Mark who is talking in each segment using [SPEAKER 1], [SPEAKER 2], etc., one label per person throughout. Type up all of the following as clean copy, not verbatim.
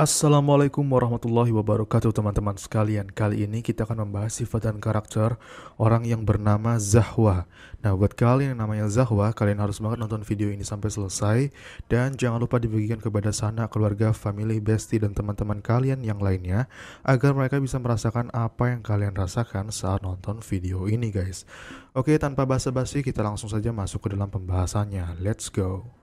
[SPEAKER 1] Assalamualaikum warahmatullahi wabarakatuh teman-teman sekalian. Kali ini kita akan membahas sifat dan karakter orang yang bernama Zahwa. Nah, buat kalian yang namanya Zahwa, kalian harus banget nonton video ini sampai selesai. Dan jangan lupa dibagikan kepada sanak, keluarga, family, bestie, dan teman-teman kalian yang lainnya, agar mereka bisa merasakan apa yang kalian rasakan saat nonton video ini guys. Oke, tanpa basa-basi kita langsung saja masuk ke dalam pembahasannya. Let's go.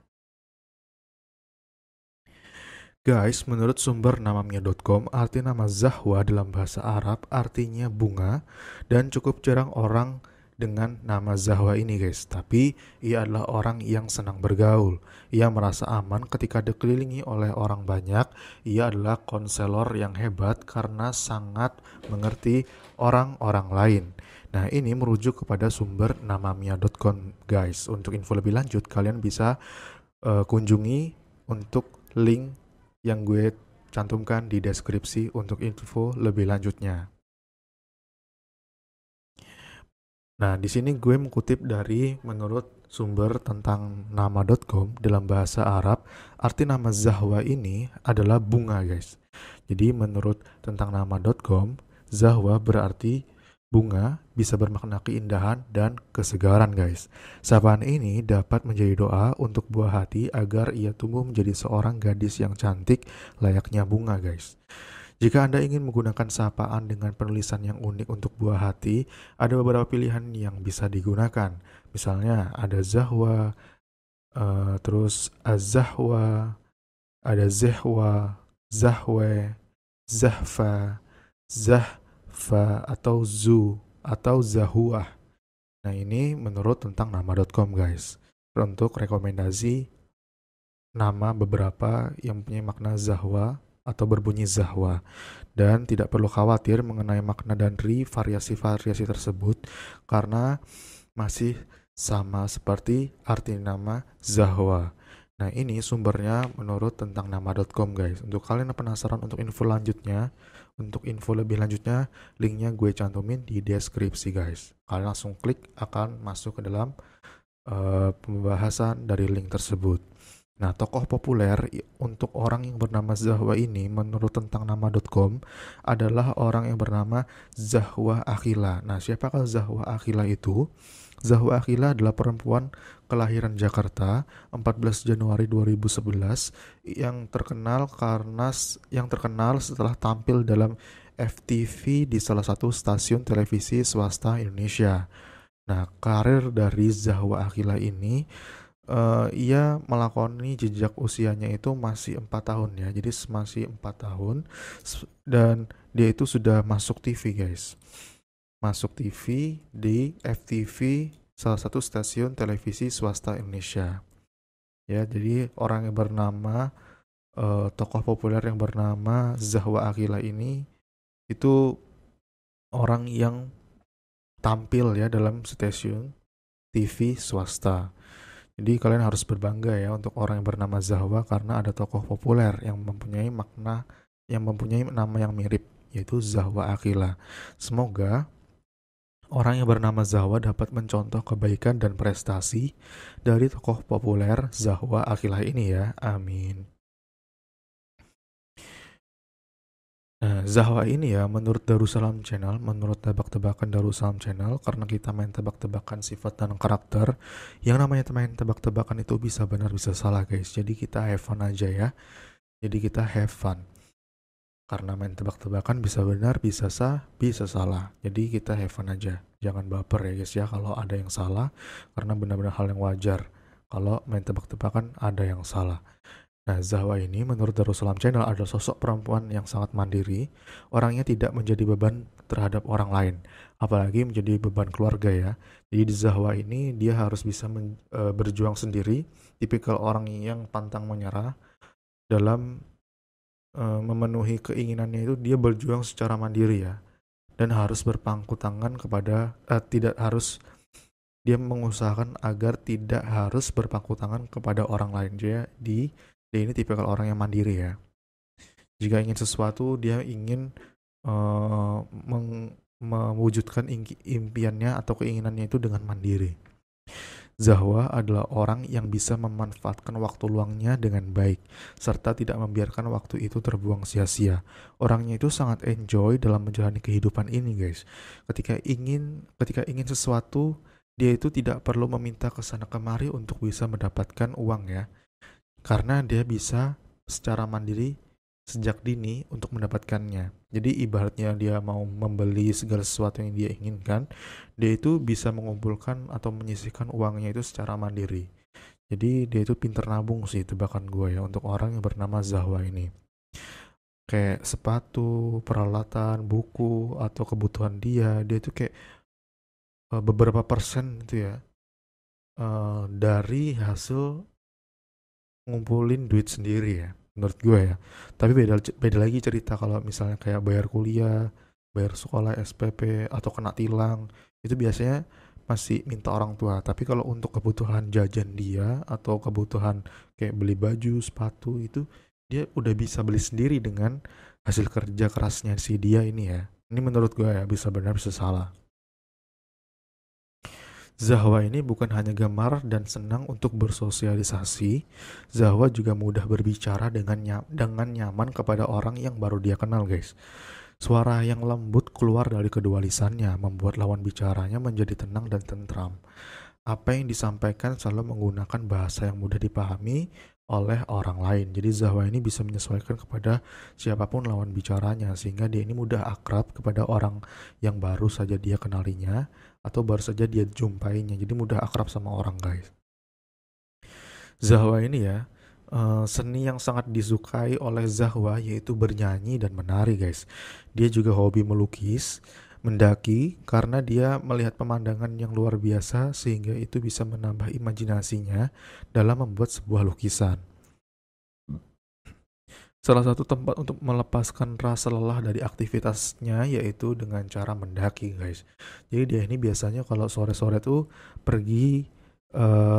[SPEAKER 1] Guys, menurut sumber namamia.com, arti nama Zahwa dalam bahasa Arab artinya bunga dan cukup jarang orang dengan nama Zahwa ini guys. Tapi ia adalah orang yang senang bergaul. Ia merasa aman ketika dikelilingi oleh orang banyak. Ia adalah konselor yang hebat karena sangat mengerti orang-orang lain. Nah, ini merujuk kepada sumber namamia.com guys. Untuk info lebih lanjut kalian bisa kunjungi untuk link yang gue cantumkan di deskripsi untuk info lebih lanjutnya. Nah, di sini gue mengutip dari menurut sumber tentang nama.com dalam bahasa Arab, arti nama Zahwa ini adalah bunga, guys. Jadi menurut tentang nama.com, Zahwa berarti bunga, bisa bermakna keindahan dan kesegaran guys. Sapaan ini dapat menjadi doa untuk buah hati agar ia tumbuh menjadi seorang gadis yang cantik layaknya bunga guys. Jika Anda ingin menggunakan sapaan dengan penulisan yang unik untuk buah hati, ada beberapa pilihan yang bisa digunakan. Misalnya ada Zahwa, terus Azahwa, ada Zehwa, Zahwe, Zahfa, Zahfa atau Zu atau Zahuah. Nah, ini menurut tentang nama.com guys. Untuk rekomendasi nama beberapa yang punya makna Zahwa atau berbunyi Zahwa. Dan tidak perlu khawatir mengenai makna dan variasi-variasi tersebut karena masih sama seperti arti nama Zahwa. Nah, ini sumbernya menurut tentang nama.com guys. Untuk kalian yang penasaran untuk info lanjutnya, untuk info lebih lanjutnya, linknya gue cantumin di deskripsi guys. Kalian langsung klik akan masuk ke dalam pembahasan dari link tersebut. Nah, tokoh populer untuk orang yang bernama Zahwa ini menurut tentang nama.com adalah orang yang bernama Zahwa Akhila. Nah, siapakah Zahwa Akhila itu? Zahwa Akhila adalah perempuan kelahiran Jakarta 14 Januari 2011 yang terkenal setelah tampil dalam FTV di salah satu stasiun televisi swasta Indonesia. Nah, karir dari Zahwa Akhila ini ia melakoni jejak usianya itu masih 4 tahun ya. Jadi masih 4 tahun dan dia itu sudah masuk TV guys. Masuk TV di FTV, salah satu stasiun televisi swasta Indonesia. Ya, jadi orang yang bernama tokoh populer yang bernama Zahwa Akhila ini itu orang yang tampil ya dalam stasiun TV swasta. Jadi kalian harus berbangga ya untuk orang yang bernama Zahwa karena ada tokoh populer yang mempunyai nama yang mirip, yaitu Zahwa Akhila. Semoga orang yang bernama Zahwa dapat mencontoh kebaikan dan prestasi dari tokoh populer Zahwa Akhila ini ya. Amin. Nah, Zahwa ini ya menurut Darussalam Channel, menurut tebak-tebakan Darussalam Channel, karena kita main tebak-tebakan sifat dan karakter, yang namanya main tebak-tebakan itu bisa benar bisa salah guys. Jadi kita have fun aja ya. Jadi kita have fun. Karena main tebak-tebakan bisa benar, bisa bisa salah. Jadi kita have fun aja. Jangan baper ya guys ya kalau ada yang salah, karena benar-benar hal yang wajar. Kalau main tebak-tebakan ada yang salah. Nah, Zahwa ini menurut Darussalam Channel adalah sosok perempuan yang sangat mandiri, orangnya tidak menjadi beban terhadap orang lain, apalagi menjadi beban keluarga ya. Jadi di Zahwa ini dia harus bisa berjuang sendiri, tipikal orang yang pantang menyerah dalam memenuhi keinginannya itu dia berjuang secara mandiri ya, dan harus berpangku tangan kepada tidak harus dia mengusahakan agar tidak harus berpangku tangan kepada orang lain. Dia ini tipikal orang yang mandiri ya. Jika ingin sesuatu, dia ingin mewujudkan impiannya atau keinginannya itu dengan mandiri. Zahwa adalah orang yang bisa memanfaatkan waktu luangnya dengan baik, serta tidak membiarkan waktu itu terbuang sia-sia. Orangnya itu sangat enjoy dalam menjalani kehidupan ini, guys. Ketika ingin sesuatu, dia itu tidak perlu meminta ke sana kemari untuk bisa mendapatkan uang ya, karena dia bisa secara mandiri sejak dini untuk mendapatkannya. Jadi ibaratnya dia mau membeli segala sesuatu yang dia inginkan, dia itu bisa mengumpulkan atau menyisihkan uangnya itu secara mandiri. Jadi dia itu pinter nabung sih, tebakan gue ya, untuk orang yang bernama Zahwa ini. Kayak sepatu, peralatan, buku, atau kebutuhan dia itu kayak beberapa persen itu ya, dari hasil ngumpulin duit sendiri ya, menurut gue ya. Tapi beda beda lagi cerita kalau misalnya kayak bayar kuliah, bayar sekolah SPP, atau kena tilang, itu biasanya masih minta orang tua. Tapi kalau untuk kebutuhan jajan dia atau kebutuhan kayak beli baju, sepatu, itu dia udah bisa beli sendiri dengan hasil kerja kerasnya si dia ini ya. Ini menurut gue ya, bisa benar bisa salah. Zahwa ini bukan hanya gemar dan senang untuk bersosialisasi, Zahwa juga mudah berbicara dengan nyaman kepada orang yang baru dia kenal, guys. Suara yang lembut keluar dari kedua lisannya, membuat lawan bicaranya menjadi tenang dan tentram. Apa yang disampaikan selalu menggunakan bahasa yang mudah dipahami oleh orang lain. Jadi Zahwa ini bisa menyesuaikan kepada siapapun lawan bicaranya, sehingga dia ini mudah akrab kepada orang yang baru saja dia kenalinya atau baru saja dia jumpainya. Jadi mudah akrab sama orang, guys. Zahwa ini ya, seni yang sangat disukai oleh Zahwa yaitu bernyanyi dan menari, guys. Dia juga hobi melukis, mendaki, karena dia melihat pemandangan yang luar biasa sehingga itu bisa menambah imajinasinya dalam membuat sebuah lukisan. Salah satu tempat untuk melepaskan rasa lelah dari aktivitasnya yaitu dengan cara mendaki, guys. Jadi dia ini biasanya kalau sore-sore tuh pergi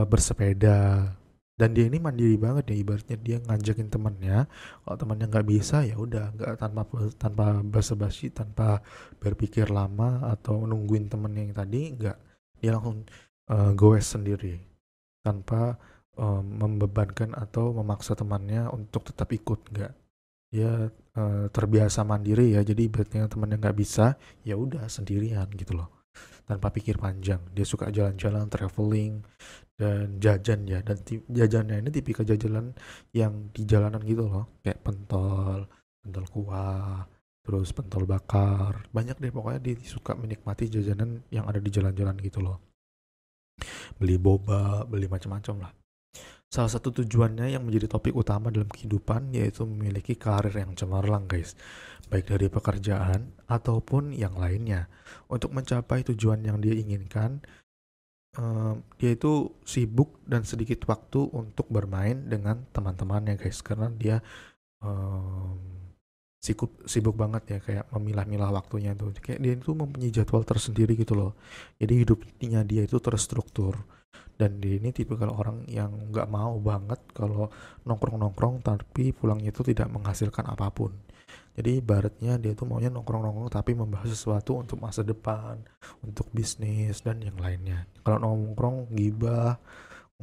[SPEAKER 1] bersepeda, dan dia ini mandiri banget ya, ibaratnya dia ngajakin temannya. Kalau temannya nggak bisa ya udah, nggak, tanpa basa-basi, tanpa berpikir lama atau nungguin temennya yang tadi, nggak, dia langsung goes sendiri tanpa membebankan atau memaksa temannya untuk tetap ikut, nggak. Dia terbiasa mandiri ya, jadi ibaratnya temannya nggak bisa, ya udah sendirian gitu loh, tanpa pikir panjang. Dia suka jalan-jalan, traveling, dan jajan ya. Dan jajannya ini tipikal jajanan yang di jalanan gitu loh, kayak pentol, pentol kuah, terus pentol bakar. Banyak deh pokoknya, dia suka menikmati jajanan yang ada di jalan-jalan gitu loh. Beli boba, beli macam-macam lah. Salah satu tujuannya yang menjadi topik utama dalam kehidupan yaitu memiliki karir yang cemerlang, guys, baik dari pekerjaan ataupun yang lainnya. Untuk mencapai tujuan yang dia inginkan, dia itu sibuk dan sedikit waktu untuk bermain dengan teman-temannya, guys, karena dia sibuk banget ya, kayak memilah-milah waktunya tuh. Kayak dia itu mempunyai jadwal tersendiri gitu loh. Jadi hidupnya dia itu terstruktur. Dan dia ini tipikal orang yang nggak mau banget kalau nongkrong-nongkrong tapi pulangnya itu tidak menghasilkan apapun. Jadi ibaratnya dia tuh maunya nongkrong-nongkrong tapi membahas sesuatu untuk masa depan, untuk bisnis dan yang lainnya. Kalau nongkrong gibah,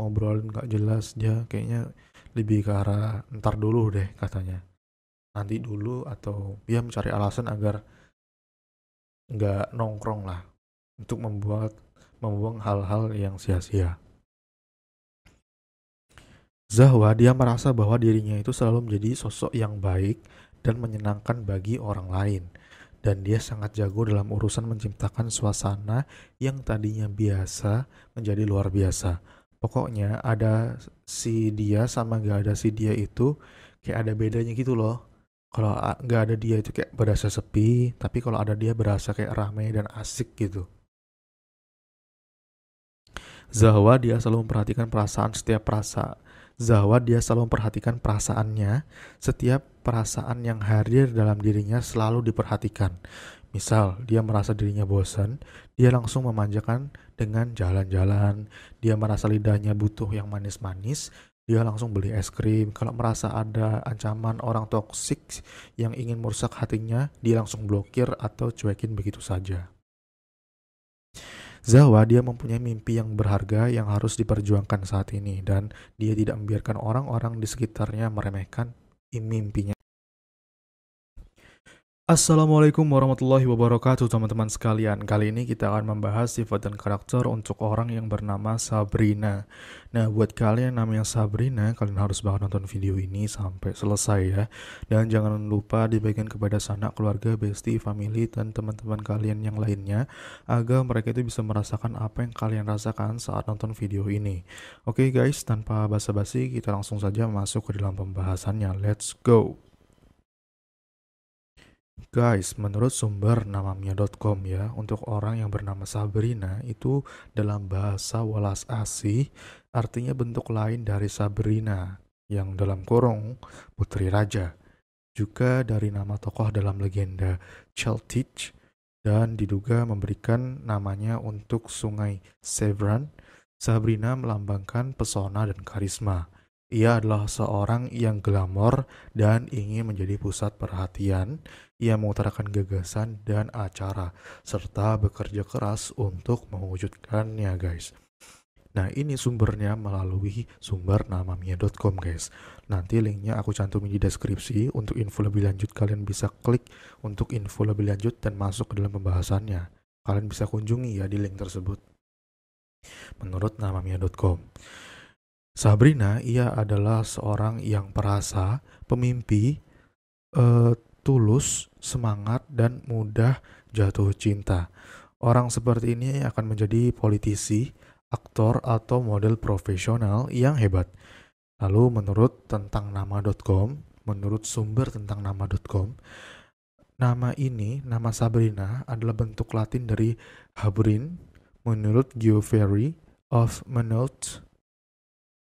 [SPEAKER 1] ngobrolin nggak jelas, dia kayaknya lebih ke arah ntar dulu deh katanya, nanti dulu, atau dia mencari alasan agar nggak nongkrong lah, untuk membuang hal-hal yang sia-sia. Zahwa dia merasa bahwa dirinya itu selalu menjadi sosok yang baik dan menyenangkan bagi orang lain. Dan dia sangat jago dalam urusan menciptakan suasana yang tadinya biasa menjadi luar biasa. Pokoknya ada si dia sama gak ada si dia itu kayak ada bedanya gitu loh. Kalau gak ada dia itu kayak berasa sepi, tapi kalau ada dia berasa kayak ramai dan asik gitu. Zahwa dia selalu memperhatikan perasaan setiap perasa. Zahwa dia selalu memperhatikan perasaannya. Setiap perasaan yang hadir dalam dirinya selalu diperhatikan. Misal, dia merasa dirinya bosan, dia langsung memanjakan dengan jalan-jalan. Dia merasa lidahnya butuh yang manis-manis, dia langsung beli es krim. Kalau merasa ada ancaman orang toksik yang ingin merusak hatinya, dia langsung blokir atau cuekin begitu saja. Zahwa dia mempunyai mimpi yang berharga yang harus diperjuangkan saat ini, dan dia tidak membiarkan orang-orang di sekitarnya meremehkan mimpinya. Assalamualaikum warahmatullahi wabarakatuh teman-teman sekalian. Kali ini kita akan membahas sifat dan karakter untuk orang yang bernama Sabrina. Nah, buat kalian yang namanya Sabrina, kalian harus banget nonton video ini sampai selesai ya. Dan jangan lupa dibagikan kepada sanak keluarga, bestie, family, dan teman-teman kalian yang lainnya, agar mereka itu bisa merasakan apa yang kalian rasakan saat nonton video ini. Oke guys, tanpa basa-basi kita langsung saja masuk ke dalam pembahasannya. Let's go! Guys, menurut sumber namamia.com ya, untuk orang yang bernama Sabrina itu dalam bahasa welas asih artinya bentuk lain dari Sabrina yang dalam kurung putri raja. Juga dari nama tokoh dalam legenda Celtic, dan diduga memberikan namanya untuk sungai Severn. Sabrina melambangkan pesona dan karisma. Ia adalah seorang yang glamor dan ingin menjadi pusat perhatian. Ia mengutarakan gagasan dan acara, serta bekerja keras untuk mewujudkannya guys. Nah, ini sumbernya melalui sumber namamia.com guys. Nanti linknya aku cantumin di deskripsi. Untuk info lebih lanjut kalian bisa klik untuk info lebih lanjut dan masuk ke dalam pembahasannya. Kalian bisa kunjungi ya di link tersebut. Menurut namamia.com, Sabrina, ia adalah seorang yang perasa, pemimpi, tulus, semangat, dan mudah jatuh cinta. Orang seperti ini akan menjadi politisi, aktor, atau model profesional yang hebat. Lalu menurut tentang nama.com, menurut sumber tentang nama.com, nama Sabrina adalah bentuk Latin dari Habrin. Menurut Geoffrey of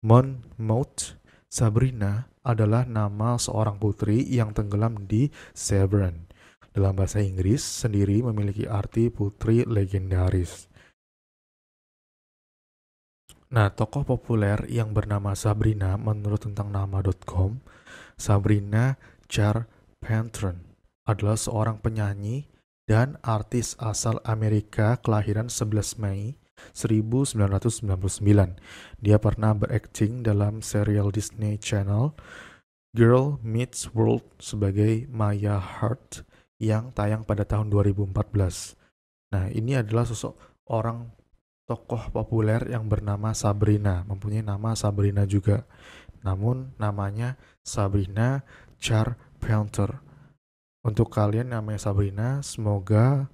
[SPEAKER 1] Monmouth, Sabrina adalah nama seorang putri yang tenggelam di Severn. Dalam bahasa Inggris sendiri memiliki arti putri legendaris. Nah, tokoh populer yang bernama Sabrina menurut tentang nama.com, Sabrina Carpenter adalah seorang penyanyi dan artis asal Amerika kelahiran 11 Mei 1999. Dia pernah berakting dalam serial Disney Channel Girl Meets World sebagai Maya Hart yang tayang pada tahun 2014. Nah, ini adalah sosok orang tokoh populer yang bernama Sabrina, mempunyai nama Sabrina juga. Namun namanya Sabrina Carpenter. Untuk kalian namanya Sabrina, semoga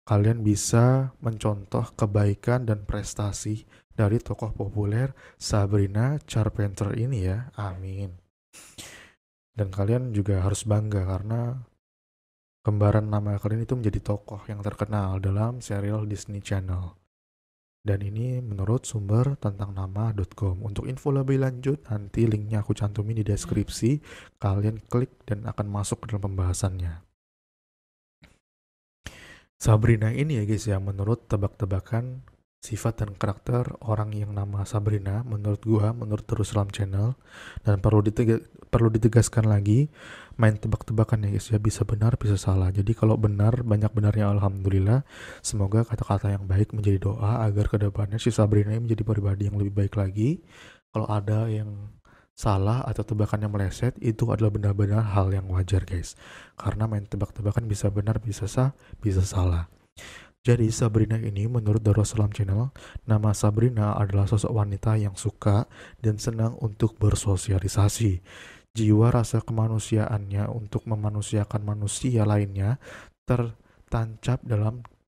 [SPEAKER 1] kalian bisa mencontoh kebaikan dan prestasi dari tokoh populer Sabrina Carpenter ini ya. Amin. Dan kalian juga harus bangga karena kembaran nama kalian itu menjadi tokoh yang terkenal dalam serial Disney Channel. Dan ini menurut sumber tentang nama.com. Untuk info lebih lanjut nanti linknya aku cantumin di deskripsi. Kalian klik dan akan masuk ke dalam pembahasannya. Sabrina ini ya guys ya, menurut tebak-tebakan sifat dan karakter orang yang nama Sabrina, menurut gua, menurut Teruslam Channel, dan perlu ditegaskan lagi, main tebak-tebakan ya guys ya, bisa benar bisa salah. Jadi kalau benar, banyak benarnya alhamdulillah. Semoga kata-kata yang baik menjadi doa agar kedepannya si Sabrina ini menjadi pribadi yang lebih baik lagi. Kalau ada yang salah atau tebakannya meleset, itu adalah benar-benar hal yang wajar guys, karena main tebak-tebakan bisa benar bisa salah. Jadi Sabrina ini menurut Darussalam Channel, nama Sabrina adalah sosok wanita yang suka dan senang untuk bersosialisasi. Jiwa rasa kemanusiaannya untuk memanusiakan manusia lainnya tertancap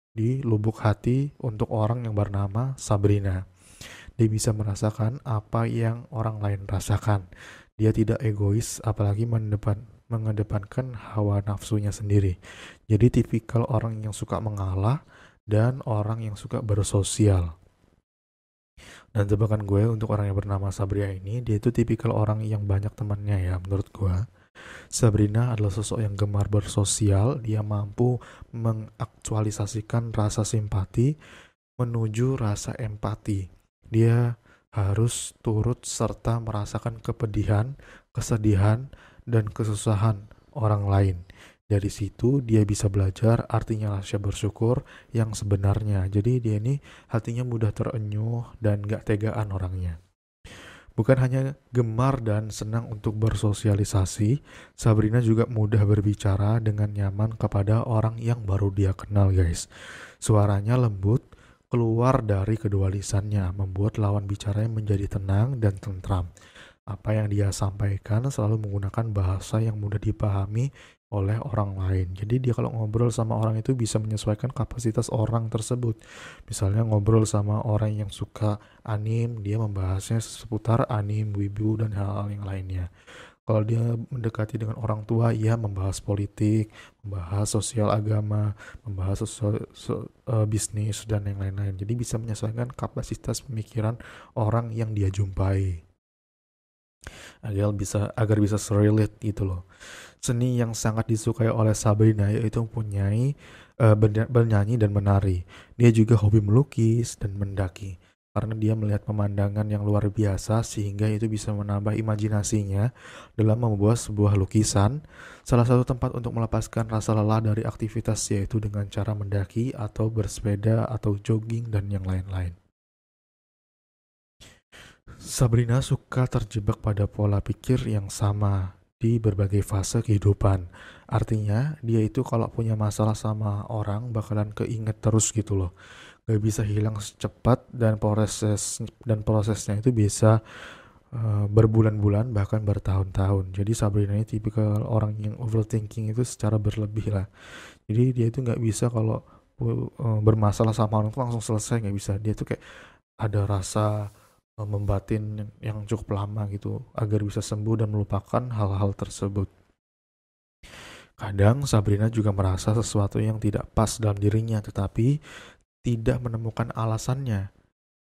[SPEAKER 1] di lubuk hati untuk orang yang bernama Sabrina. Dia bisa merasakan apa yang orang lain rasakan. Dia tidak egois, apalagi mengedepankan hawa nafsunya sendiri. Jadi tipikal orang yang suka mengalah dan orang yang suka bersosial. Dan tebakan gue untuk orang yang bernama Sabrina ini, dia itu tipikal orang yang banyak temannya ya menurut gue. Sabrina adalah sosok yang gemar bersosial. Dia mampu mengaktualisasikan rasa simpati menuju rasa empati. Dia harus turut serta merasakan kepedihan, kesedihan, dan kesusahan orang lain. Dari situ dia bisa belajar artinya rasa bersyukur yang sebenarnya. Jadi dia ini hatinya mudah terenyuh dan gak tegaan orangnya. Bukan hanya gemar dan senang untuk bersosialisasi, Sabrina juga mudah berbicara dengan nyaman kepada orang yang baru dia kenal, guys. Suaranya lembut, keluar dari kedua lisannya, membuat lawan bicaranya menjadi tenang dan tentram. Apa yang dia sampaikan selalu menggunakan bahasa yang mudah dipahami oleh orang lain. Jadi dia kalau ngobrol sama orang itu bisa menyesuaikan kapasitas orang tersebut. Misalnya ngobrol sama orang yang suka anim, dia membahasnya seputar anim, wibu, dan hal-hal yang lainnya. Kalau dia mendekati dengan orang tua, ia membahas politik, membahas sosial agama, membahas bisnis, dan yang lain-lain. Jadi bisa menyesuaikan kapasitas pemikiran orang yang dia jumpai agar bisa relate gitu loh. Seni yang sangat disukai oleh Sabrina yaitu mempunyai bernyanyi dan menari. Dia juga hobi melukis dan mendaki karena dia melihat pemandangan yang luar biasa sehingga itu bisa menambah imajinasinya dalam membuat sebuah lukisan. Salah satu tempat untuk melepaskan rasa lelah dari aktivitas yaitu dengan cara mendaki atau bersepeda atau jogging dan yang lain-lain. Sabrina suka terjebak pada pola pikir yang sama di berbagai fase kehidupan. Artinya, dia itu kalau punya masalah sama orang bakalan keinget terus gitu loh. Gak bisa hilang secepat dan prosesnya itu bisa berbulan-bulan bahkan bertahun-tahun. Jadi Sabrina ini tipikal orang yang overthinking itu secara berlebih lah. Jadi dia itu nggak bisa kalau bermasalah sama orang itu langsung selesai, nggak bisa. Dia tuh kayak ada rasa membatin yang cukup lama gitu agar bisa sembuh dan melupakan hal-hal tersebut. Kadang Sabrina juga merasa sesuatu yang tidak pas dalam dirinya tetapi tidak menemukan alasannya.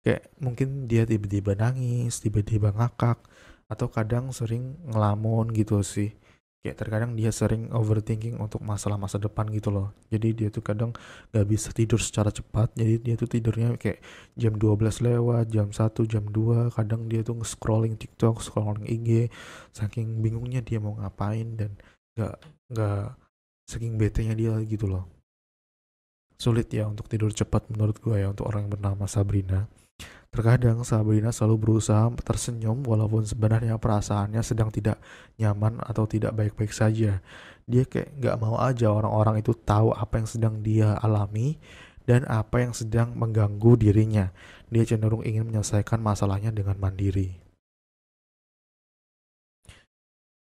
[SPEAKER 1] Kayak mungkin dia tiba-tiba nangis, tiba-tiba ngakak, atau kadang sering ngelamun gitu sih. Kayak terkadang dia sering overthinking untuk masalah masa depan gitu loh. Jadi dia tuh kadang gak bisa tidur secara cepat. Jadi dia tuh tidurnya kayak jam 12 lewat, jam 1, jam 2. Kadang dia tuh scrolling TikTok, scrolling IG. Saking bingungnya dia mau ngapain dan gak, gak saking betenya dia gitu loh. Sulit ya untuk tidur cepat menurut gue ya untuk orang yang bernama Sabrina. Terkadang Sabrina selalu berusaha tersenyum walaupun sebenarnya perasaannya sedang tidak nyaman atau tidak baik-baik saja. Dia kayak gak mau aja orang-orang itu tahu apa yang sedang dia alami dan apa yang sedang mengganggu dirinya. Dia cenderung ingin menyelesaikan masalahnya dengan mandiri.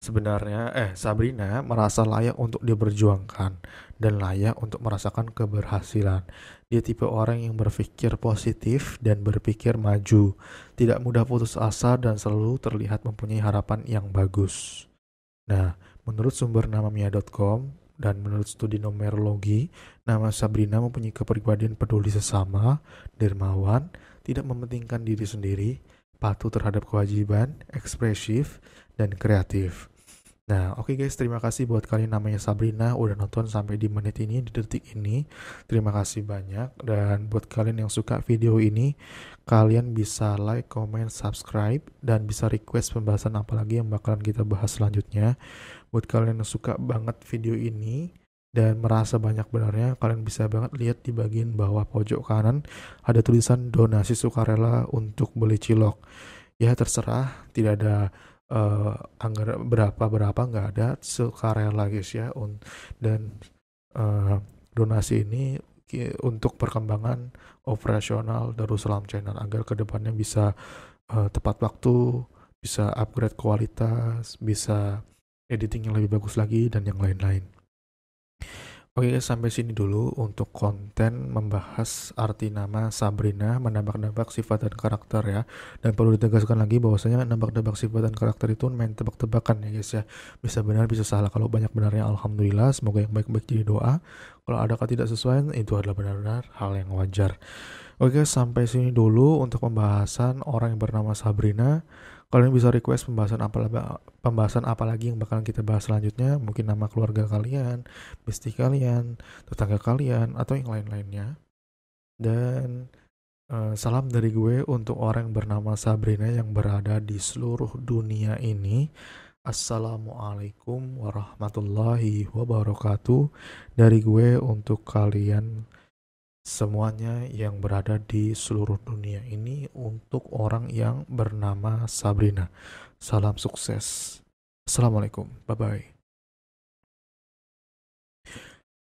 [SPEAKER 1] Sebenarnya, Sabrina merasa layak untuk diperjuangkan dan layak untuk merasakan keberhasilan. Dia tipe orang yang berpikir positif dan berpikir maju, tidak mudah putus asa dan selalu terlihat mempunyai harapan yang bagus. Nah, menurut sumber namamia.com dan menurut studi numerologi, nama Sabrina mempunyai kepribadian peduli sesama, dermawan, tidak mementingkan diri sendiri, patuh terhadap kewajiban, ekspresif, dan kreatif. Nah, oke guys, terima kasih buat kalian namanya Sabrina udah nonton sampai di menit ini, di detik ini. Terima kasih banyak. Dan buat kalian yang suka video ini, kalian bisa like, comment, subscribe, dan bisa request pembahasan apa lagi yang bakalan kita bahas selanjutnya. Buat kalian yang suka banget video ini dan merasa banyak benarnya, kalian bisa banget lihat di bagian bawah pojok kanan ada tulisan donasi sukarela untuk beli cilok. Ya terserah, tidak ada anggaran berapa nggak ada, sukarela guys ya. Dan donasi ini untuk perkembangan operasional Darussalam Channel agar kedepannya bisa tepat waktu, bisa upgrade kualitas, bisa editing yang lebih bagus lagi dan yang lain-lain. Oke, sampai sini dulu untuk konten membahas arti nama Sabrina, menebak-nebak sifat dan karakter ya. Dan perlu ditegaskan lagi bahwasanya menebak-nebak sifat dan karakter itu main tebak-tebakan ya guys ya. Bisa benar, bisa salah. Kalau banyak benarnya alhamdulillah, semoga yang baik-baik jadi doa. Kalau ada ketidaksesuaian, itu adalah benar-benar hal yang wajar. Oke, sampai sini dulu untuk pembahasan orang yang bernama Sabrina. Kalian bisa request pembahasan apa lagi yang bakalan kita bahas selanjutnya. Mungkin nama keluarga kalian, bestie kalian, tetangga kalian, atau yang lain-lainnya. Dan salam dari gue untuk orang yang bernama Sabrina yang berada di seluruh dunia ini. Assalamualaikum warahmatullahi wabarakatuh. Dari gue untuk kalian semuanya yang berada di seluruh dunia ini, untuk orang yang bernama Sabrina. Salam sukses. Assalamualaikum. Bye-bye.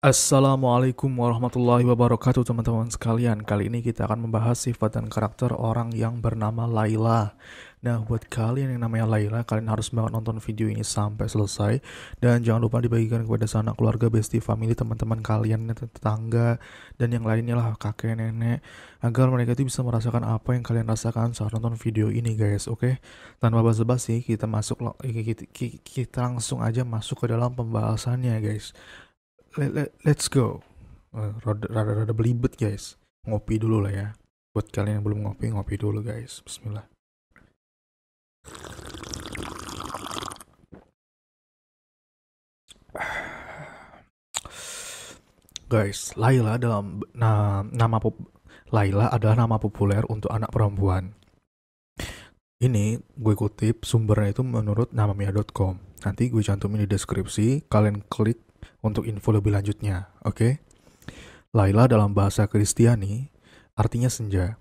[SPEAKER 1] Assalamualaikum warahmatullahi wabarakatuh teman-teman sekalian. Kali ini kita akan membahas sifat dan karakter orang yang bernama Laila. Nah, buat kalian yang namanya Laila, kalian harus banget nonton video ini sampai selesai. Dan jangan lupa dibagikan kepada sanak keluarga, bestie, family, teman-teman kalian, tetangga, dan yang lainnya lah, kakek, nenek, agar mereka itu bisa merasakan apa yang kalian rasakan saat nonton video ini guys, oke? Tanpa basa-basi, kita langsung aja masuk ke dalam pembahasannya guys. Let's go. Rada belibet guys. Ngopi dulu lah ya. Buat kalian yang belum ngopi, ngopi dulu guys. Bismillah. Guys, Laila adalah nama populer untuk anak perempuan. Ini gue kutip sumbernya itu menurut namamia.com. Nanti gue cantumin di deskripsi, kalian klik untuk info lebih lanjutnya, oke? Laila dalam bahasa Kristiani artinya senja.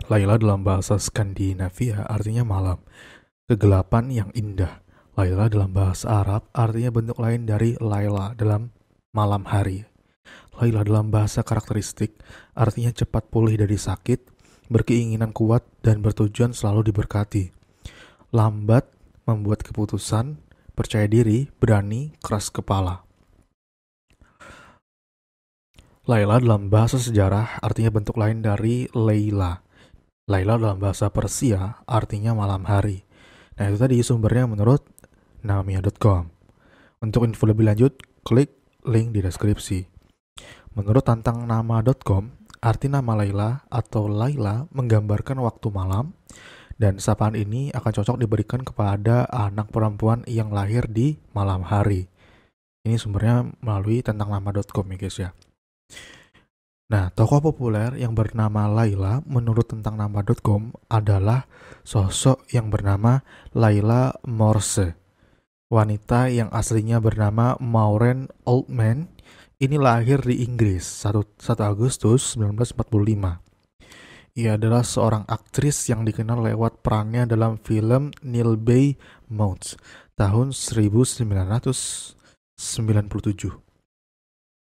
[SPEAKER 1] Laila dalam bahasa Skandinavia artinya malam, kegelapan yang indah. Laila dalam bahasa Arab artinya bentuk lain dari Laila dalam malam hari. Laila dalam bahasa karakteristik artinya cepat pulih dari sakit, berkeinginan kuat dan bertujuan selalu diberkati. Lambat membuat keputusan, percaya diri, berani, keras kepala. Laila dalam bahasa sejarah artinya bentuk lain dari Laila. Laila dalam bahasa Persia artinya malam hari. Nah, itu tadi sumbernya menurut namamia.com. Untuk info lebih lanjut, klik link di deskripsi. Menurut tantangnama.com, arti nama Laila atau Laila menggambarkan waktu malam, dan sapaan ini akan cocok diberikan kepada anak perempuan yang lahir di malam hari. Ini sumbernya melalui tantangnama.com ya guys ya. Nah, tokoh populer yang bernama Laila menurut tantangnama.com adalah sosok yang bernama Laila Morse. Wanita yang aslinya bernama Maureen Oldman ini lahir di Inggris 1 Agustus 1945. Ia adalah seorang aktris yang dikenal lewat perannya dalam film Neil Bay Mounts tahun 1997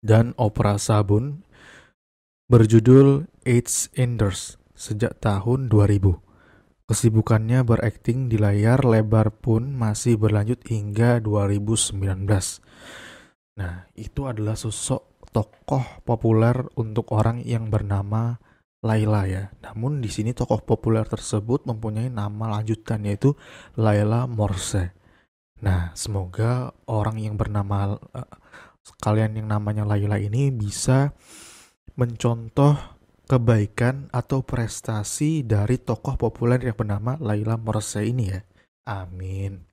[SPEAKER 1] dan opera sabun berjudul Eight Enders sejak tahun 2000. Kesibukannya berakting di layar lebar pun masih berlanjut hingga 2019. Nah, itu adalah sosok tokoh populer untuk orang yang bernama Laila ya. Namun di sini tokoh populer tersebut mempunyai nama lanjutan yaitu Laila Morse. Nah, semoga orang yang bernama kalian yang namanya Laila ini bisa mencontoh kebaikan atau prestasi dari tokoh populer yang bernama Laila Morse ini ya. Amin.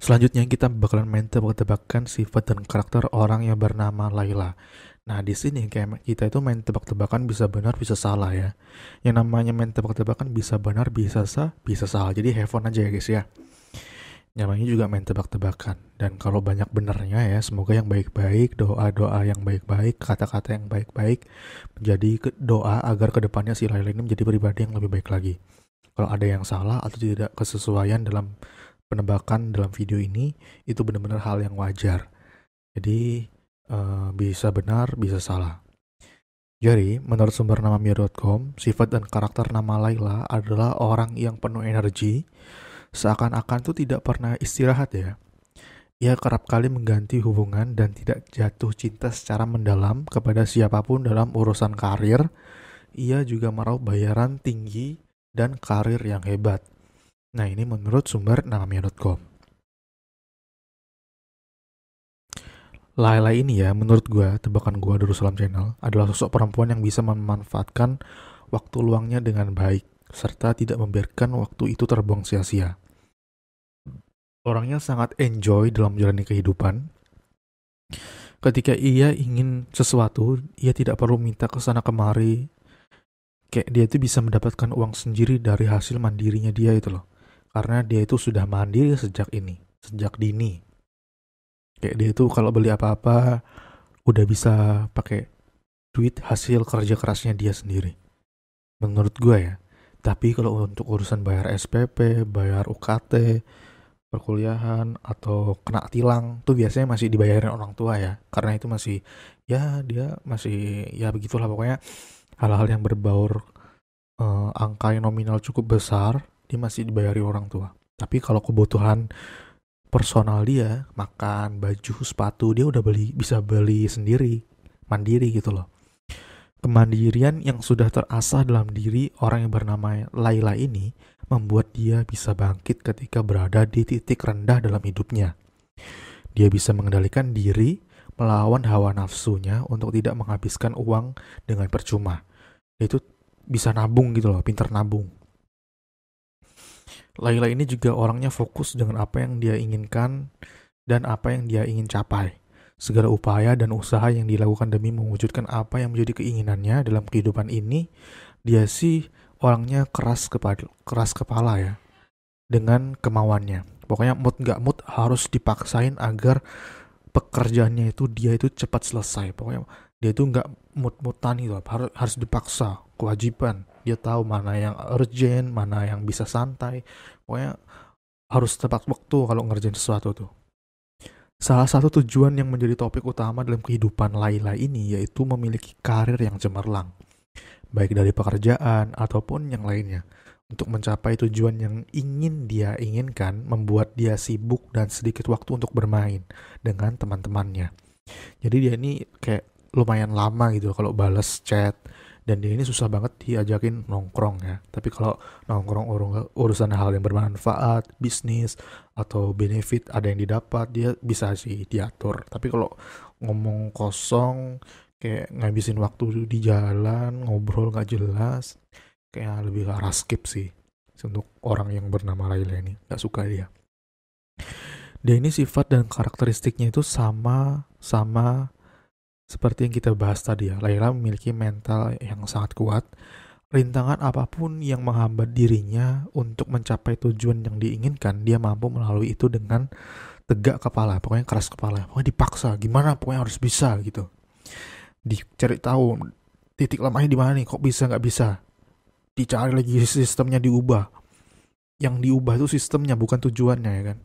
[SPEAKER 1] Selanjutnya kita bakalan main tebak-tebakan sifat dan karakter orang yang bernama Laila. Nah, di sini kayak kita itu main tebak-tebakan bisa benar bisa salah ya. Yang namanya main tebak-tebakan bisa benar bisa salah. Jadi have fun aja ya guys ya. Namanya juga main tebak-tebakan. Dan kalau banyak benernya ya, semoga yang baik-baik, doa-doa yang baik-baik, kata-kata yang baik-baik menjadi doa agar kedepannya si Laila ini menjadi pribadi yang lebih baik lagi. Kalau ada yang salah atau tidak kesesuaian dalam penebakan dalam video ini, itu benar-benar hal yang wajar. Jadi bisa benar, bisa salah. Jadi, menurut sumber namamia.com, sifat dan karakter nama Laila adalah orang yang penuh energi, seakan-akan tuh tidak pernah istirahat ya. Ia kerap kali mengganti hubungan dan tidak jatuh cinta secara mendalam kepada siapapun dalam urusan karir. Ia juga meraup bayaran tinggi dan karir yang hebat. Nah, ini menurut sumber namamia.com. Laila ini ya, menurut gue, tebakan gue Darussalam Channel, adalah sosok perempuan yang bisa memanfaatkan waktu luangnya dengan baik, serta tidak membiarkan waktu itu terbuang sia-sia. Orangnya sangat enjoy dalam menjalani kehidupan. Ketika ia ingin sesuatu, ia tidak perlu minta ke sana kemari. Kayak dia itu bisa mendapatkan uang sendiri dari hasil mandirinya dia itu loh. karena dia itu sudah mandiri sejak dini. Kayak dia itu kalau beli apa-apa udah bisa pakai duit hasil kerja kerasnya dia sendiri. Menurut gue ya. Tapi kalau untuk urusan bayar SPP, bayar UKT, perkuliahan atau kena tilang tuh biasanya masih dibayarin orang tua ya, karena itu masih, ya dia masih, ya begitulah pokoknya. Hal-hal yang berbaur angka yang nominal cukup besar dia masih dibayari orang tua. Tapi kalau kebutuhan personal dia, makan, baju, sepatu, dia udah bisa beli sendiri, mandiri gitu loh. Kemandirian yang sudah terasah dalam diri orang yang bernama Laila ini membuat dia bisa bangkit ketika berada di titik rendah dalam hidupnya. Dia bisa mengendalikan diri, melawan hawa nafsunya untuk tidak menghabiskan uang dengan percuma. Dia itu bisa nabung gitu loh, pintar nabung. Laila ini juga orangnya fokus dengan apa yang dia inginkan dan apa yang dia ingin capai. Segala upaya dan usaha yang dilakukan demi mewujudkan apa yang menjadi keinginannya dalam kehidupan ini, dia sih orangnya keras kepala ya, dengan kemauannya. Pokoknya mood gak mood harus dipaksain agar pekerjaannya itu dia itu cepat selesai. Pokoknya dia itu gak mood-moodan gitu, harus dipaksa, kewajiban. Dia tahu mana yang urgent, mana yang bisa santai. Pokoknya harus tepat waktu kalau ngerjain sesuatu tuh. Salah satu tujuan yang menjadi topik utama dalam kehidupan Laila ini yaitu memiliki karir yang cemerlang, baik dari pekerjaan ataupun yang lainnya. Untuk mencapai tujuan yang ingin dia inginkan, membuat dia sibuk dan sedikit waktu untuk bermain dengan teman-temannya. Jadi dia ini kayak lumayan lama gitu kalau balas chat, dan dia ini susah banget diajakin nongkrong ya. Tapi kalau nongkrong urusan hal yang bermanfaat, bisnis atau benefit ada yang didapat, dia bisa sih diatur. Tapi kalau ngomong kosong kayak ngabisin waktu di jalan ngobrol gak jelas, kayak lebih ke arah skip sih untuk orang yang bernama Laila ini. Gak suka dia ini sifat dan karakteristiknya itu sama seperti yang kita bahas tadi ya. Laila memiliki mental yang sangat kuat. Rintangan apapun yang menghambat dirinya untuk mencapai tujuan yang diinginkan, dia mampu melalui itu dengan tegak kepala. Pokoknya keras kepala. Pokoknya dipaksa. Gimana pokoknya harus bisa gitu. Dicari tahu titik lemahnya di mana nih. Kok bisa nggak bisa? Dicari lagi sistemnya diubah. Yang diubah itu sistemnya bukan tujuannya ya kan.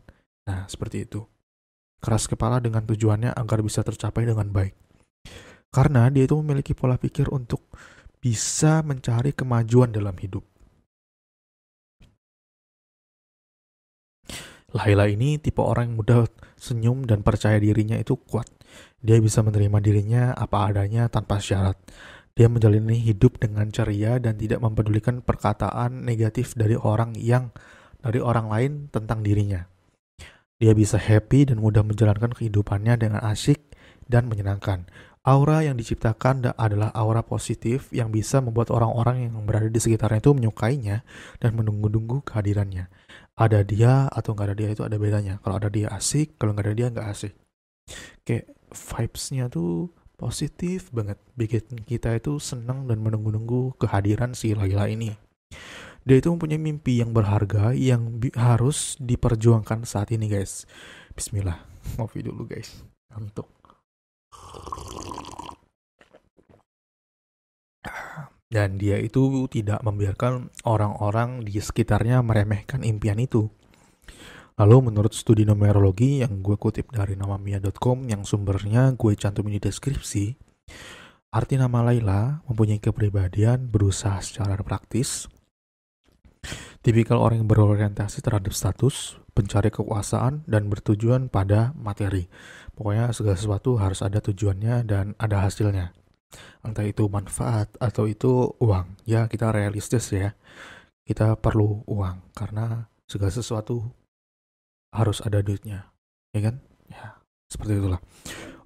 [SPEAKER 1] Nah seperti itu. Keras kepala dengan tujuannya agar bisa tercapai dengan baik. Karena dia itu memiliki pola pikir untuk bisa mencari kemajuan dalam hidup. Laila ini tipe orang yang mudah senyum dan percaya dirinya itu kuat. Dia bisa menerima dirinya apa adanya tanpa syarat. Dia menjalani hidup dengan ceria dan tidak mempedulikan perkataan negatif dari orang lain tentang dirinya. Dia bisa happy dan mudah menjalankan kehidupannya dengan asyik dan menyenangkan. Aura yang diciptakan adalah aura positif yang bisa membuat orang-orang yang berada di sekitarnya itu menyukainya dan menunggu-nunggu kehadirannya. Ada dia atau nggak ada dia itu ada bedanya. Kalau ada dia asik, kalau nggak ada dia nggak asik. Kayak vibes-nya tuh positif banget, bikin kita itu senang dan menunggu-nunggu kehadiran si Laila ini. Dia itu mempunyai mimpi yang berharga yang harus diperjuangkan saat ini guys. Bismillah, ngopi dulu guys, ngantuk. Dan dia itu tidak membiarkan orang-orang di sekitarnya meremehkan impian itu. Lalu menurut studi numerologi yang gue kutip dari namamia.com yang sumbernya gue cantumin di deskripsi, arti nama Laila mempunyai kepribadian berusaha secara praktis, tipikal orang yang berorientasi terhadap status, pencari kekuasaan, dan bertujuan pada materi. Pokoknya segala sesuatu harus ada tujuannya dan ada hasilnya. Entah itu manfaat atau itu uang. Ya kita realistis ya. Kita perlu uang karena segala sesuatu harus ada duitnya. Ya kan? Ya, seperti itulah.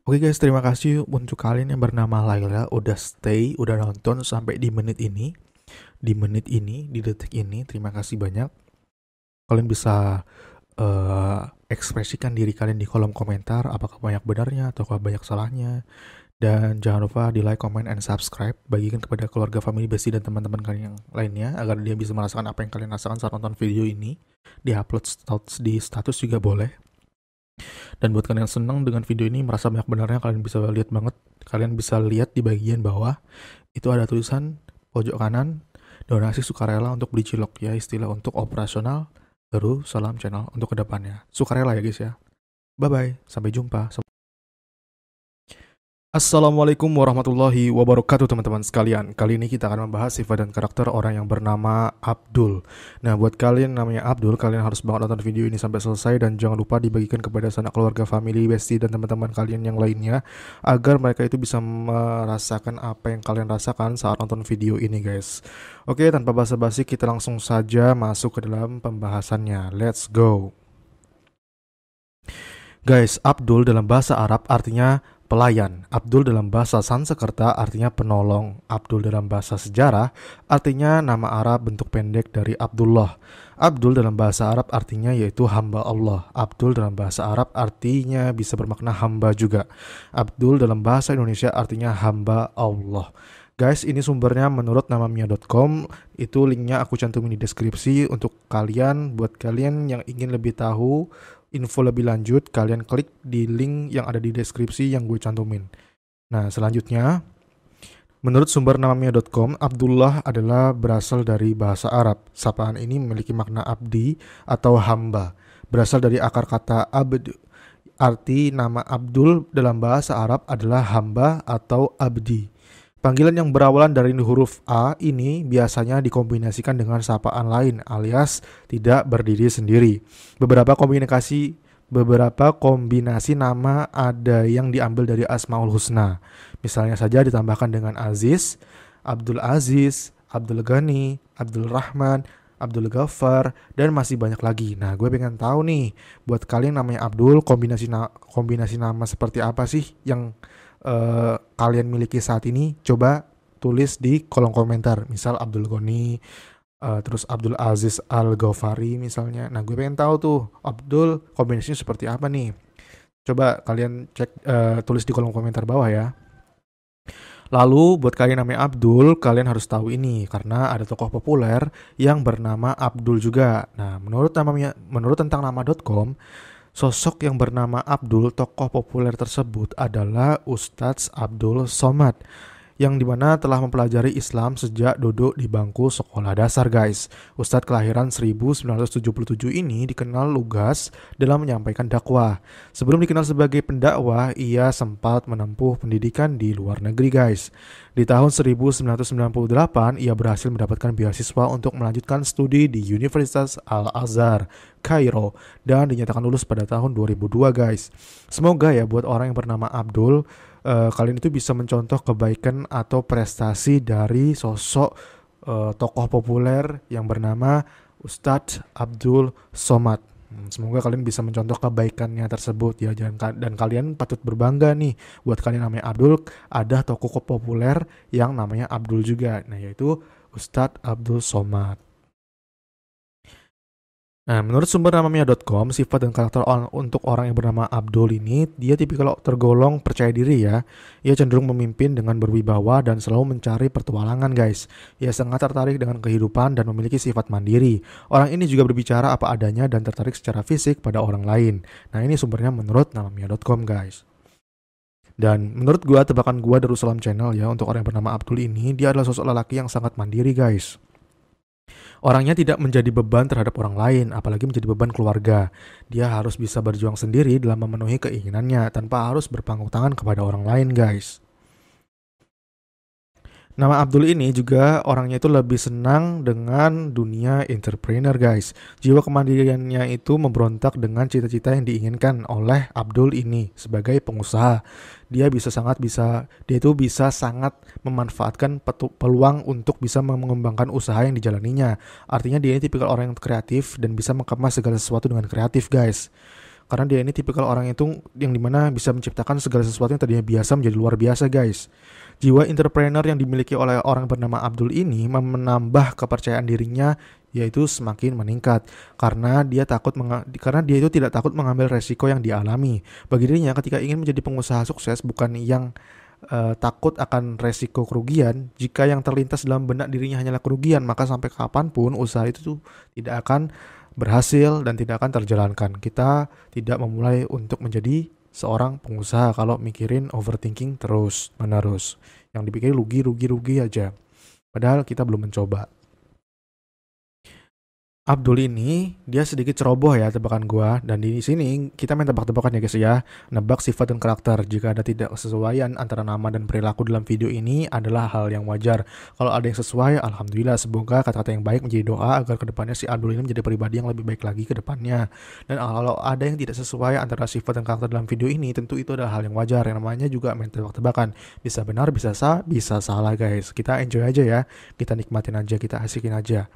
[SPEAKER 1] Oke guys, terima kasih untuk kalian yang bernama Laila udah stay, udah nonton sampai di menit ini. Di detik ini, terima kasih banyak. Kalian bisa ekspresikan diri kalian di kolom komentar, apakah banyak benarnya ataukah banyak salahnya. Dan jangan lupa di like, comment, and subscribe. Bagikan kepada keluarga, family, bestie, dan teman-teman kalian yang lainnya agar dia bisa merasakan apa yang kalian rasakan saat nonton video ini. Di-upload di status juga boleh. Dan buat kalian yang senang dengan video ini, merasa banyak benarnya, kalian bisa lihat banget. Kalian bisa lihat di bagian bawah, itu ada tulisan pojok kanan, donasi sukarela untuk beli cilok, ya istilah untuk operasional. Terus salam channel untuk kedepannya. Sukarela ya guys ya. Bye-bye, sampai jumpa. Assalamualaikum warahmatullahi wabarakatuh teman-teman sekalian. Kali ini kita akan membahas sifat dan karakter orang yang bernama Abdul. Nah, buat kalian namanya Abdul, kalian harus banget nonton video ini sampai selesai dan jangan lupa dibagikan kepada sanak keluarga, family, bestie, dan teman-teman kalian yang lainnya agar mereka itu bisa merasakan apa yang kalian rasakan saat nonton video ini guys. Oke, tanpa basa-basi kita langsung saja masuk ke dalam pembahasannya. Let's go. Guys, Abdul dalam bahasa Arab artinya pelayan. Abdul dalam bahasa Sanskerta artinya penolong. Abdul dalam bahasa sejarah artinya nama Arab bentuk pendek dari Abdullah. Abdul dalam bahasa Arab artinya yaitu hamba Allah. Abdul dalam bahasa Arab artinya bisa bermakna hamba juga. Abdul dalam bahasa Indonesia artinya hamba Allah. Guys, ini sumbernya menurut namamia.com. Itu linknya aku cantumin di deskripsi untuk kalian. Buat kalian yang ingin lebih tahu info lebih lanjut, kalian klik di link yang ada di deskripsi yang gue cantumin. Nah, selanjutnya, menurut sumber namamia.com, Abdullah adalah berasal dari bahasa Arab. Sapaan ini memiliki makna abdi atau hamba. Berasal dari akar kata abd. Arti nama Abdul dalam bahasa Arab adalah hamba atau abdi. Panggilan yang berawalan dari huruf A ini biasanya dikombinasikan dengan sapaan lain alias tidak berdiri sendiri. Beberapa kombinasi nama ada yang diambil dari Asmaul Husna. Misalnya saja ditambahkan dengan Aziz, Abdul Aziz, Abdul Ghani, Abdul Rahman, Abdul Ghaffar, dan masih banyak lagi. Nah, gue pengen tahu nih, buat kalian namanya Abdul, kombinasi nama seperti apa sih yang kalian miliki saat ini? Coba tulis di kolom komentar. Misal Abdul Ghani, terus Abdul Aziz Al-Ghafari misalnya. Nah, gue pengen tahu tuh Abdul kombinasinya seperti apa nih. Coba kalian cek, tulis di kolom komentar bawah ya. Lalu buat kalian namanya Abdul, kalian harus tahu ini karena ada tokoh populer yang bernama Abdul juga. Nah, menurut tentang nama.com, sosok yang bernama Abdul, tokoh populer tersebut adalah Ustadz Abdul Somad, yang dimana telah mempelajari Islam sejak duduk di bangku sekolah dasar guys. Ustadz kelahiran 1977 ini dikenal lugas dalam menyampaikan dakwah. Sebelum dikenal sebagai pendakwah, ia sempat menempuh pendidikan di luar negeri guys. Di tahun 1998, ia berhasil mendapatkan beasiswa untuk melanjutkan studi di Universitas Al-Azhar, Kairo, dan dinyatakan lulus pada tahun 2002 guys. Semoga ya buat orang yang bernama Abdul, kalian itu bisa mencontoh kebaikan atau prestasi dari sosok tokoh populer yang bernama Ustadz Abdul Somad. Semoga kalian bisa mencontoh kebaikannya tersebut ya, dan kalian patut berbangga nih buat kalian namanya Abdul, ada tokoh populer yang namanya Abdul juga, nah yaitu Ustadz Abdul Somad. Nah, menurut sumber namamia.com, sifat dan karakter untuk orang yang bernama Abdul ini, dia tipikal tergolong percaya diri ya. Ia cenderung memimpin dengan berwibawa dan selalu mencari pertualangan guys. Ia sangat tertarik dengan kehidupan dan memiliki sifat mandiri. Orang ini juga berbicara apa adanya dan tertarik secara fisik pada orang lain. Nah, ini sumbernya menurut namamia.com guys. Dan menurut gua, tebakan gua Darussalam Channel ya, untuk orang yang bernama Abdul ini, dia adalah sosok lelaki yang sangat mandiri guys. Orangnya tidak menjadi beban terhadap orang lain, apalagi menjadi beban keluarga. Dia harus bisa berjuang sendiri dalam memenuhi keinginannya tanpa harus berpangku tangan kepada orang lain guys. Nama Abdul ini juga orangnya itu lebih senang dengan dunia entrepreneur guys. Jiwa kemandiriannya itu memberontak dengan cita-cita yang diinginkan oleh Abdul ini sebagai pengusaha. Dia bisa sangat memanfaatkan peluang untuk bisa mengembangkan usaha yang dijalaninya. Artinya dia ini tipikal orang yang kreatif dan bisa mengemas segala sesuatu dengan kreatif guys. Karena dia ini tipikal orang itu yang dimana bisa menciptakan segala sesuatu yang tadinya biasa menjadi luar biasa guys. Jiwa entrepreneur yang dimiliki oleh orang bernama Abdul ini menambah kepercayaan dirinya, yaitu semakin meningkat karena dia itu tidak takut mengambil resiko yang dialami. Bagi dirinya, ketika ingin menjadi pengusaha sukses, bukan yang takut akan resiko kerugian. Jika yang terlintas dalam benak dirinya hanyalah kerugian, maka sampai kapanpun usaha itu tuh tidak akan berhasil dan tidak akan terjalankan. Kita tidak memulai untuk menjadi seorang pengusaha kalau mikirin overthinking terus menerus. Yang dipikir rugi aja. Padahal kita belum mencoba. Abdul ini dia sedikit ceroboh ya tebakan gua, dan di sini kita main tebak-tebakan ya guys ya. Nebak sifat dan karakter. Jika ada tidak kesesuaian antara nama dan perilaku dalam video ini adalah hal yang wajar. Kalau ada yang sesuai, alhamdulillah, semoga kata-kata yang baik menjadi doa agar kedepannya si Abdul ini menjadi pribadi yang lebih baik lagi ke depannya. Dan kalau ada yang tidak sesuai antara sifat dan karakter dalam video ini, tentu itu adalah hal yang wajar. Yang namanya juga main tebak-tebakan. Bisa benar, bisa bisa salah guys. Kita enjoy aja ya. Kita nikmatin aja, kita asikin aja.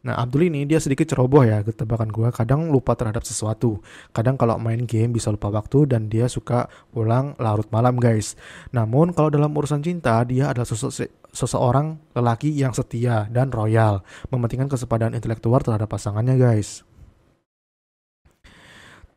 [SPEAKER 1] Nah, Abdul ini dia sedikit ceroboh ya, tebakan gue. Kadang lupa terhadap sesuatu. Kadang kalau main game bisa lupa waktu dan dia suka pulang larut malam guys. Namun kalau dalam urusan cinta, dia adalah seseorang lelaki yang setia dan royal, mementingkan kesepadan intelektual terhadap pasangannya guys.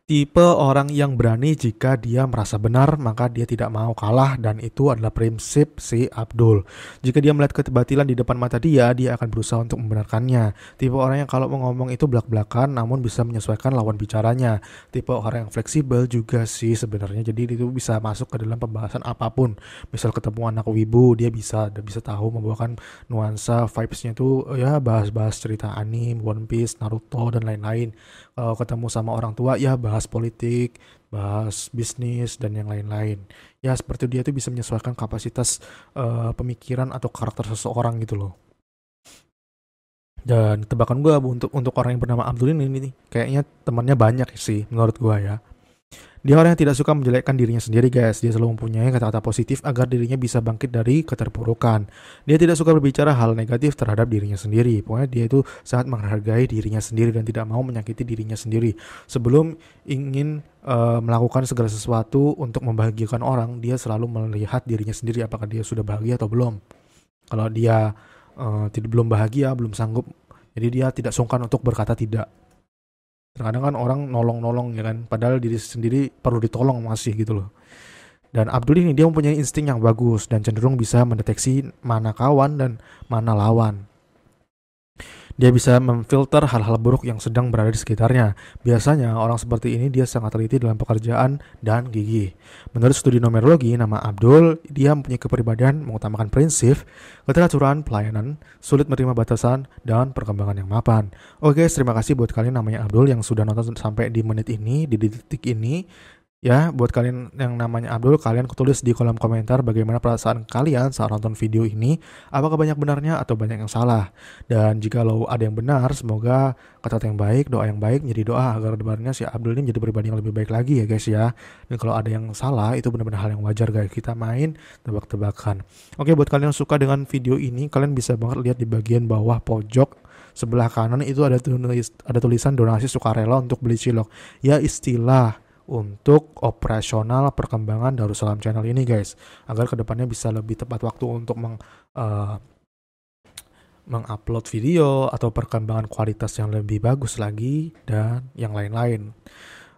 [SPEAKER 1] Tipe orang yang berani jika dia merasa benar, maka dia tidak mau kalah, dan itu adalah prinsip si Abdul. Jika dia melihat kebatilan di depan mata dia akan berusaha untuk membenarkannya. Tipe orang yang kalau mau ngomong itu belak-belakan namun bisa menyesuaikan lawan bicaranya. Tipe orang yang fleksibel juga sih sebenarnya, jadi itu bisa masuk ke dalam pembahasan apapun. Misal ketemu anak wibu, dia bisa tahu membawakan nuansa vibes-nya tuh ya, bahas-bahas cerita anime, One Piece, Naruto dan lain-lain. Kalau ketemu sama orang tua ya bahas politik, bahas bisnis dan yang lain-lain. Ya seperti dia tuh bisa menyesuaikan kapasitas pemikiran atau karakter seseorang gitu loh. Dan tebakan gue untuk orang yang bernama Abdul ini kayaknya temannya banyak sih menurut gue ya. Dia orang yang tidak suka menjelekkan dirinya sendiri guys. Dia selalu mempunyai kata-kata positif agar dirinya bisa bangkit dari keterpurukan. Dia tidak suka berbicara hal negatif terhadap dirinya sendiri. Pokoknya dia itu sangat menghargai dirinya sendiri dan tidak mau menyakiti dirinya sendiri. Sebelum ingin melakukan segala sesuatu untuk membahagiakan orang, dia selalu melihat dirinya sendiri apakah dia sudah bahagia atau belum. Kalau dia belum bahagia, belum sanggup, jadi dia tidak sungkan untuk berkata tidak. Terkadang kan orang nolong-nolong ya kan, padahal diri sendiri perlu ditolong masih gitu loh. Dan Abdul ini dia mempunyai insting yang bagus dan cenderung bisa mendeteksi mana kawan dan mana lawan. Dia bisa memfilter hal-hal buruk yang sedang berada di sekitarnya. Biasanya orang seperti ini dia sangat teliti dalam pekerjaan dan gigih. Menurut studi numerologi, nama Abdul, dia mempunyai kepribadian mengutamakan prinsip, keteraturan, pelayanan, sulit menerima batasan, dan perkembangan yang mapan. Oke, terima kasih buat kalian namanya Abdul yang sudah nonton sampai di menit ini, di detik ini. Ya, buat kalian yang namanya Abdul, kalian tulis di kolom komentar bagaimana perasaan kalian saat nonton video ini. Apakah banyak benarnya atau banyak yang salah? Dan jika lo ada yang benar, semoga kata-kata yang baik, doa yang baik menjadi doa agar depannya si Abdul ini menjadi pribadi yang lebih baik lagi ya guys ya. Dan kalau ada yang salah, itu benar-benar hal yang wajar guys. Kita main tebak-tebakan. Oke, buat kalian yang suka dengan video ini, kalian bisa banget lihat di bagian bawah pojok sebelah kanan itu ada tulisan donasi sukarela untuk beli cilok. Ya, istilah untuk operasional perkembangan Darussalam Channel ini guys, agar kedepannya bisa lebih tepat waktu untuk mengupload video atau perkembangan kualitas yang lebih bagus lagi dan yang lain-lain.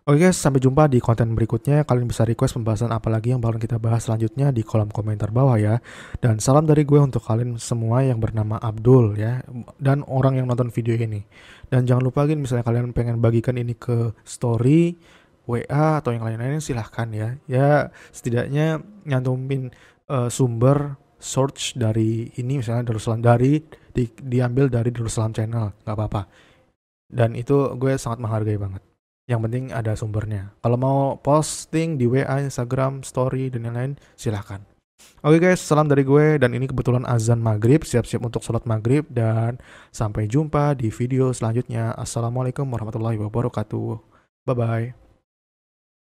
[SPEAKER 1] Oke guys, sampai jumpa di konten berikutnya. Kalian bisa request pembahasan apa lagi yang bakal kita bahas selanjutnya di kolom komentar bawah ya. Dan salam dari gue untuk kalian semua yang bernama Abdul ya, dan orang yang nonton video ini. Dan jangan lupa lagi misalnya kalian pengen bagikan ini ke story, WA atau yang lain-lain, silahkan ya. Ya setidaknya nyantumin sumber search dari ini, misalnya Darussalam diambil dari Darussalam Channel, nggak apa-apa. Dan itu gue sangat menghargai banget. Yang penting ada sumbernya. Kalau mau posting di WA, Instagram, story dan lain-lain, silahkan. Oke guys, salam dari gue, dan ini kebetulan azan maghrib, siap-siap untuk sholat maghrib, dan sampai jumpa di video selanjutnya. Assalamualaikum warahmatullahi wabarakatuh. Bye-bye.